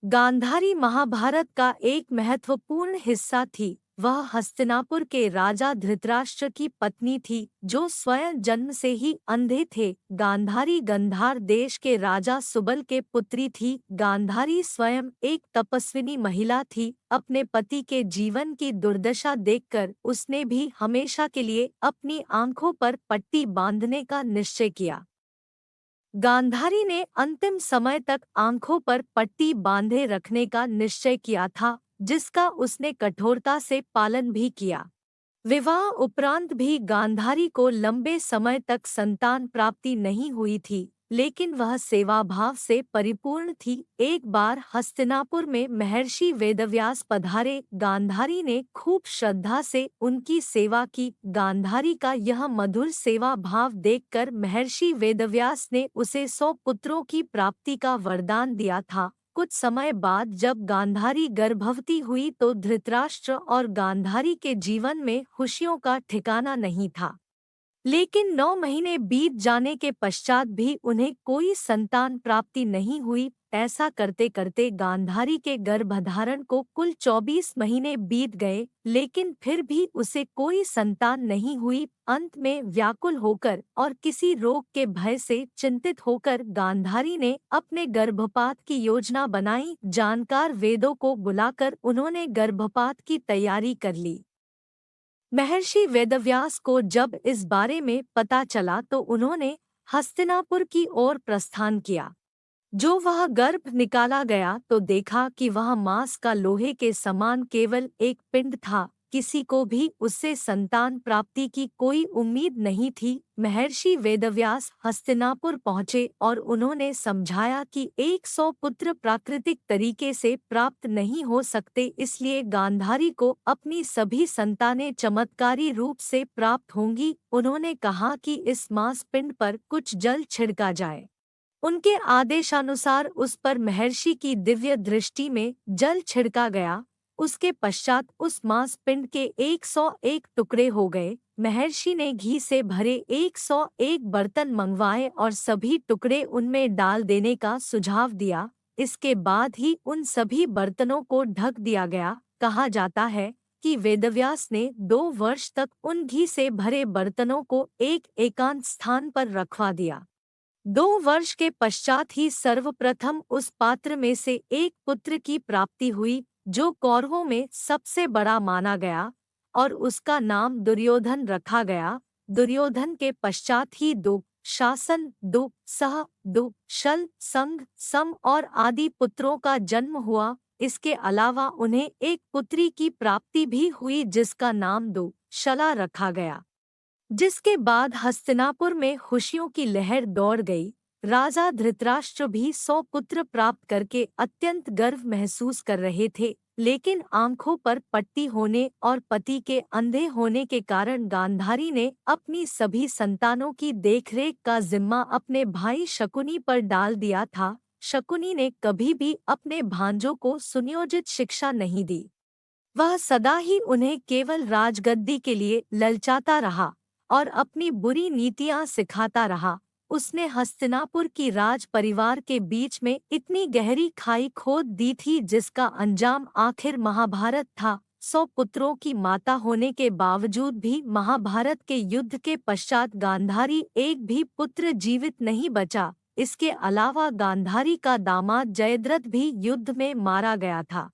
गांधारी महाभारत का एक महत्वपूर्ण हिस्सा थी। वह हस्तिनापुर के राजा धृतराष्ट्र की पत्नी थी, जो स्वयं जन्म से ही अंधे थे। गांधारी गंधार देश के राजा सुबल के पुत्री थी। गांधारी स्वयं एक तपस्विनी महिला थी। अपने पति के जीवन की दुर्दशा देखकर उसने भी हमेशा के लिए अपनी आंखों पर पट्टी बांधने का निश्चय किया। गांधारी ने अंतिम समय तक आंखों पर पट्टी बांधे रखने का निश्चय किया था, जिसका उसने कठोरता से पालन भी किया। विवाह उपरांत भी गांधारी को लंबे समय तक संतान प्राप्ति नहीं हुई थी, लेकिन वह सेवाभाव से परिपूर्ण थी। एक बार हस्तिनापुर में महर्षि वेदव्यास पधारे। गांधारी ने खूब श्रद्धा से उनकी सेवा की। गांधारी का यह मधुर सेवा भाव देखकर महर्षि वेदव्यास ने उसे 100 पुत्रों की प्राप्ति का वरदान दिया था। कुछ समय बाद जब गांधारी गर्भवती हुई तो धृतराष्ट्र और गांधारी के जीवन में खुशियों का ठिकाना नहीं था। लेकिन 9 महीने बीत जाने के पश्चात भी उन्हें कोई संतान प्राप्ति नहीं हुई। ऐसा करते करते गांधारी के गर्भधारण को कुल 24 महीने बीत गए, लेकिन फिर भी उसे कोई संतान नहीं हुई। अंत में व्याकुल होकर और किसी रोग के भय से चिंतित होकर गांधारी ने अपने गर्भपात की योजना बनाई। जानकार वेदों को बुलाकर उन्होंने गर्भपात की तैयारी कर ली। महर्षि वेदव्यास को जब इस बारे में पता चला तो उन्होंने हस्तिनापुर की ओर प्रस्थान किया। जो वह गर्भ निकाला गया तो देखा कि वह मांस का लोहे के समान केवल एक पिंड था। किसी को भी उससे संतान प्राप्ति की कोई उम्मीद नहीं थी। महर्षि वेदव्यास हस्तिनापुर पहुँचे और उन्होंने समझाया कि 100 पुत्र प्राकृतिक तरीके से प्राप्त नहीं हो सकते, इसलिए गांधारी को अपनी सभी संतानें चमत्कारी रूप से प्राप्त होंगी। उन्होंने कहा कि इस मांस पिंड पर कुछ जल छिड़का जाए। उनके आदेशानुसार उस पर महर्षि की दिव्य दृष्टि में जल छिड़का गया। उसके पश्चात उस मांस पिंड के 101 टुकड़े हो गए। महर्षि ने घी से भरे 101 बर्तन मंगवाए और सभी टुकड़े उनमें डाल देने का सुझाव दिया। इसके बाद ही उन सभी बर्तनों को ढक दिया गया। कहा जाता है कि वेदव्यास ने 2 वर्ष तक उन घी से भरे बर्तनों को एक एकांत स्थान पर रखवा दिया। 2 वर्ष के पश्चात ही सर्वप्रथम उस पात्र में से एक पुत्र की प्राप्ति हुई, जो कौरवों में सबसे बड़ा माना गया और उसका नाम दुर्योधन रखा गया। दुर्योधन के पश्चात ही दो शासन, दो सह, दो शल, संग, सम और आदि पुत्रों का जन्म हुआ। इसके अलावा उन्हें एक पुत्री की प्राप्ति भी हुई, जिसका नाम दो शला रखा गया। जिसके बाद हस्तिनापुर में खुशियों की लहर दौड़ गई। राजा धृतराष्ट्र भी 100 पुत्र प्राप्त करके अत्यंत गर्व महसूस कर रहे थे, लेकिन आंखों पर पट्टी होने और पति के अंधे होने के कारण गांधारी ने अपनी सभी संतानों की देखरेख का जिम्मा अपने भाई शकुनी पर डाल दिया था। शकुनी ने कभी भी अपने भांजों को सुनियोजित शिक्षा नहीं दी। वह सदा ही उन्हें केवल राजगद्दी के लिए ललचाता रहा और अपनी बुरी नीतियां सिखाता रहा। उसने हस्तिनापुर की राज परिवार के बीच में इतनी गहरी खाई खोद दी थी, जिसका अंजाम आखिर महाभारत था। 100 पुत्रों की माता होने के बावजूद भी महाभारत के युद्ध के पश्चात गांधारी एक भी पुत्र जीवित नहीं बचा। इसके अलावा गांधारी का दामाद जयद्रथ भी युद्ध में मारा गया था।